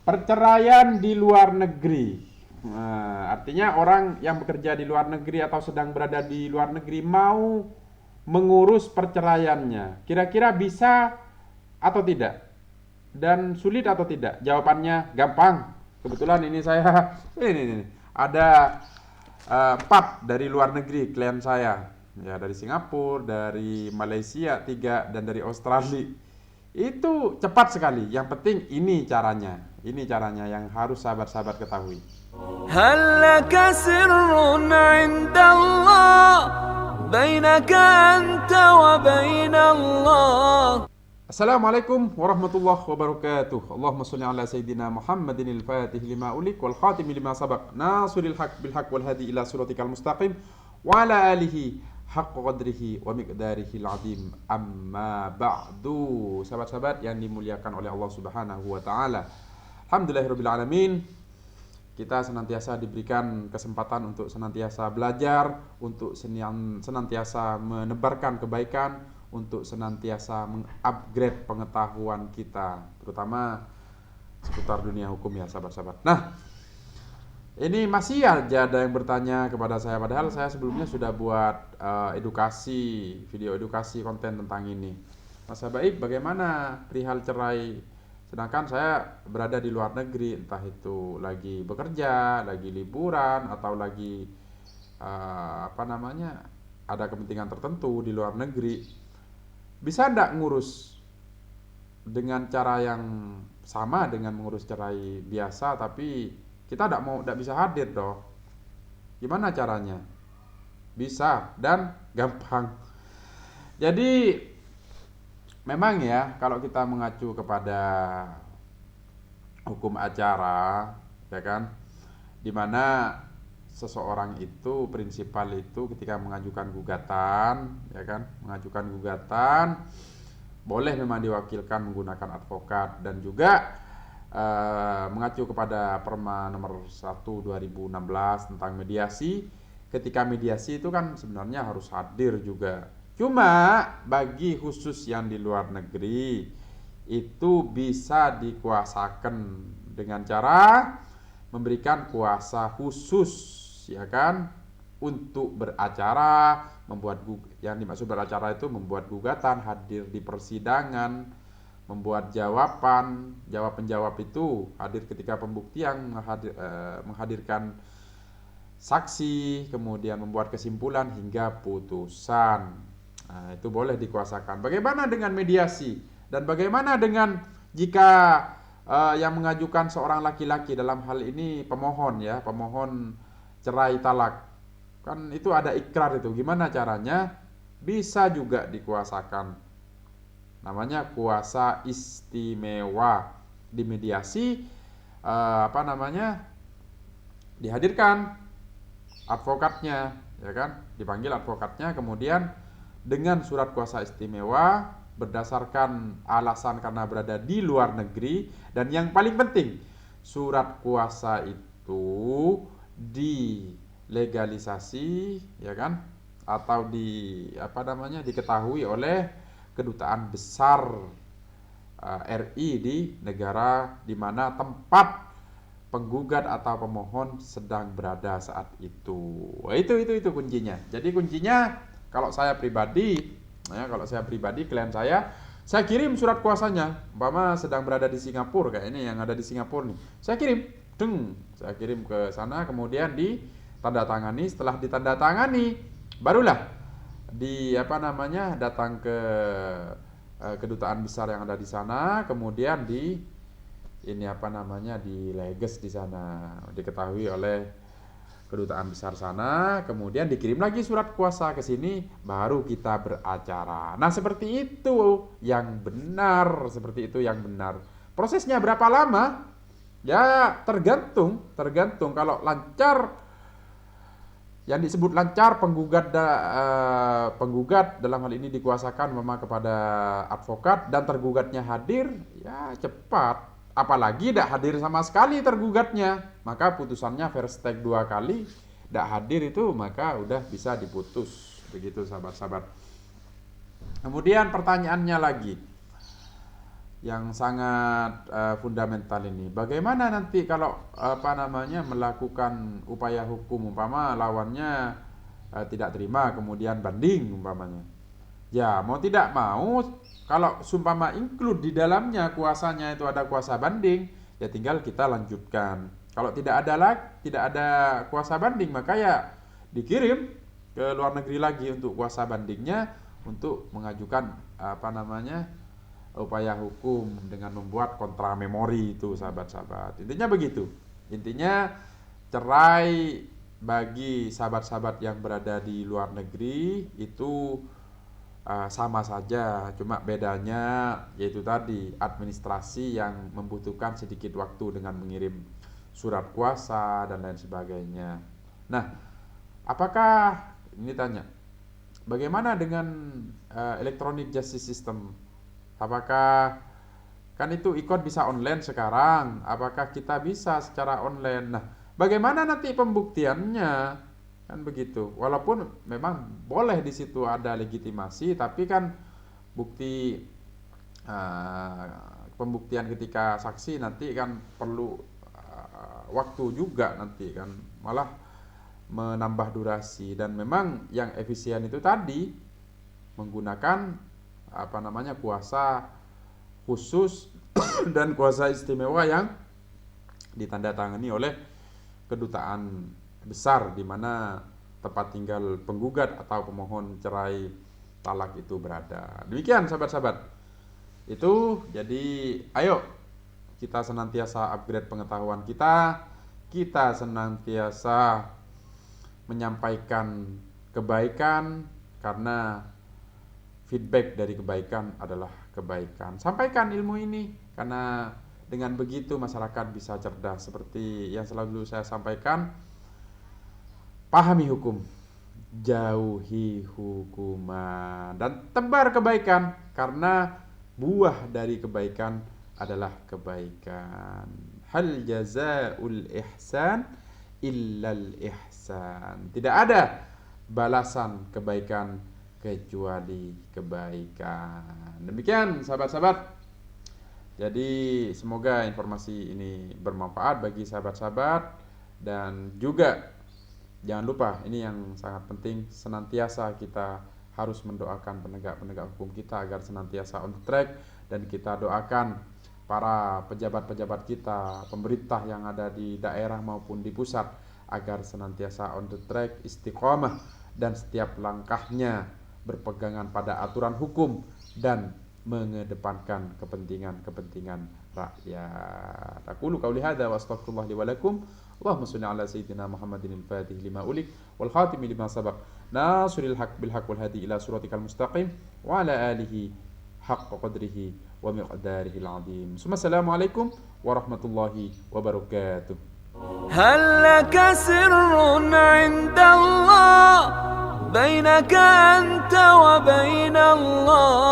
Perceraian di luar negeri. Nah, artinya orang yang bekerja di luar negeri atau sedang berada di luar negeri mau mengurus perceraiannya. Kira-kira bisa atau tidak? Dan sulit atau tidak? Jawabannya gampang. Kebetulan ini saya ini ada 4 dari luar negeri klien saya. Ya, dari Singapura, dari Malaysia 3, dan dari Australia. Itu cepat sekali. Yang penting ini caranya. Ini caranya yang harus sahabat-sahabat ketahui. هل لك سر عند الله بينك أنت وبين الله. Assalamualaikum warahmatullahi wabarakatuh. Allahumma sholli ala sayyidina Muhammadin al-Fatih lima ulik wal khatim lima sabaq nasiril haq bil haq wal hadi ila siratikal mustaqim wa ala alihi haqqa qadrihi wa miqdarihi al-azim. Amma ba'du. Sahabat-sahabat yang dimuliakan oleh Allah Subhanahu wa taala. Alhamdulillahirabbil alamin. Kita senantiasa diberikan kesempatan untuk senantiasa belajar, untuk senantiasa menebarkan kebaikan, untuk senantiasa mengupgrade pengetahuan kita, terutama seputar dunia hukum ya sahabat-sahabat. Nah, ini masih aja ada yang bertanya kepada saya, padahal saya sebelumnya sudah buat video edukasi konten tentang ini. Mas Baik, bagaimana perihal cerai? Sedangkan saya berada di luar negeri, entah itu lagi bekerja, lagi liburan, atau lagi ada kepentingan tertentu di luar negeri. Bisa enggak ngurus dengan cara yang sama dengan mengurus cerai biasa, tapi kita enggak bisa hadir dong. Gimana caranya? Bisa dan gampang. Jadi memang ya, kalau kita mengacu kepada hukum acara, ya kan, dimana seseorang itu prinsipal itu ketika mengajukan gugatan, ya kan, boleh memang diwakilkan menggunakan advokat, dan juga mengacu kepada Perma nomor 1 2016 tentang mediasi. Ketika mediasi itu kan sebenarnya harus hadir juga. Cuma bagi khusus yang di luar negeri itu bisa dikuasakan dengan cara memberikan kuasa khusus, ya kan, untuk beracara, yang dimaksud beracara itu membuat gugatan, hadir di persidangan, membuat jawaban penjawab itu, hadir ketika pembuktian, menghadirkan saksi, kemudian membuat kesimpulan hingga putusan. Nah, itu boleh dikuasakan. Bagaimana dengan mediasi? Dan bagaimana dengan jika yang mengajukan seorang laki-laki, dalam hal ini pemohon cerai talak, kan itu ada ikrar itu. Gimana caranya? Bisa juga dikuasakan. Namanya kuasa istimewa. Di mediasi dihadirkan advokatnya, ya kan? Dipanggil advokatnya, kemudian dengan surat kuasa istimewa berdasarkan alasan karena berada di luar negeri, dan yang paling penting surat kuasa itu dilegalisasi, ya kan, atau diketahui oleh kedutaan besar RI di negara di mana tempat penggugat atau pemohon sedang berada saat itu. Itu kuncinya. Jadi kuncinya, kalau saya pribadi, klien saya kirim surat kuasanya. Umpama sedang berada di Singapura, kayak ini yang ada di Singapura nih. Saya kirim ke sana, kemudian ditandatangani. Setelah ditandatangani, barulah datang ke kedutaan besar yang ada di sana, kemudian dileges di sana, diketahui oleh kedutaan besar sana, kemudian dikirim lagi surat kuasa ke sini, baru kita beracara. Nah, seperti itu yang benar. Prosesnya berapa lama? Ya, tergantung. Kalau lancar, yang disebut lancar, penggugat dalam hal ini dikuasakan memang kepada advokat dan tergugatnya hadir, ya cepat. Apalagi tidak hadir sama sekali tergugatnya, maka putusannya first take 2 kali. Tidak hadir itu maka udah bisa diputus. Begitu sahabat-sahabat. Kemudian pertanyaannya lagi, yang sangat fundamental ini. Bagaimana nanti kalau melakukan upaya hukum, umpama lawannya tidak terima kemudian banding umpamanya. Ya, mau tidak mau kalau sumpama include di dalamnya kuasanya itu ada kuasa banding, ya tinggal kita lanjutkan. Kalau tidak ada kuasa banding, maka ya dikirim ke luar negeri lagi untuk kuasa bandingnya, untuk mengajukan upaya hukum dengan membuat kontra memori itu, sahabat-sahabat. Intinya begitu. Intinya cerai bagi sahabat-sahabat yang berada di luar negeri itu sama saja, cuma bedanya yaitu tadi administrasi yang membutuhkan sedikit waktu dengan mengirim surat kuasa dan lain sebagainya. Nah, apakah ini tanya, bagaimana dengan electronic justice system? Apakah kan itu ikut bisa online sekarang? Apakah kita bisa secara online? Nah, bagaimana nanti pembuktiannya? Kan begitu. Walaupun memang boleh di situ ada legitimasi, tapi kan bukti pembuktian ketika saksi nanti kan perlu waktu juga nanti kan, malah menambah durasi. Dan memang yang efisien itu tadi menggunakan kuasa khusus dan kuasa istimewa yang ditandatangani oleh kedutaan besar di mana tempat tinggal penggugat atau pemohon cerai talak itu berada. Demikian sahabat-sahabat. Itu jadi ayo kita senantiasa upgrade pengetahuan kita. Kita senantiasa menyampaikan kebaikan, karena feedback dari kebaikan adalah kebaikan. Sampaikan ilmu ini, karena dengan begitu masyarakat bisa cerdas. Seperti yang selalu saya sampaikan, pahami hukum, jauhi hukuman, dan tebar kebaikan, karena buah dari kebaikan adalah kebaikan. Hal jazaa'ul ihsan illal ihsan. Tidak ada balasan kebaikan kecuali kebaikan. Demikian sahabat-sahabat. Jadi semoga informasi ini bermanfaat bagi sahabat-sahabat, dan juga jangan lupa, ini yang sangat penting, senantiasa kita harus mendoakan penegak-penegak hukum kita agar senantiasa on the track, dan kita doakan para pejabat-pejabat kita, pemerintah yang ada di daerah maupun di pusat, agar senantiasa on the track, istiqomah, dan setiap langkahnya berpegangan pada aturan hukum dan mengedepankan kepentingan rakyat. Aqulu qauli hadza wa astaghfirullah li wa lakum. Allahumma shalli ala sayyidina Muhammadin al-fatih lima ulik wal khatimi lima sabaq, nasiril haq bil haq wal hadi ila siratikal mustaqim, wa ala alihi haqqa qadrihi wa miqdarihi al-azim. Assalamu alaikum warahmatullahi wabarakatuh. هل لك سر عند الله بينك أنت وبين الله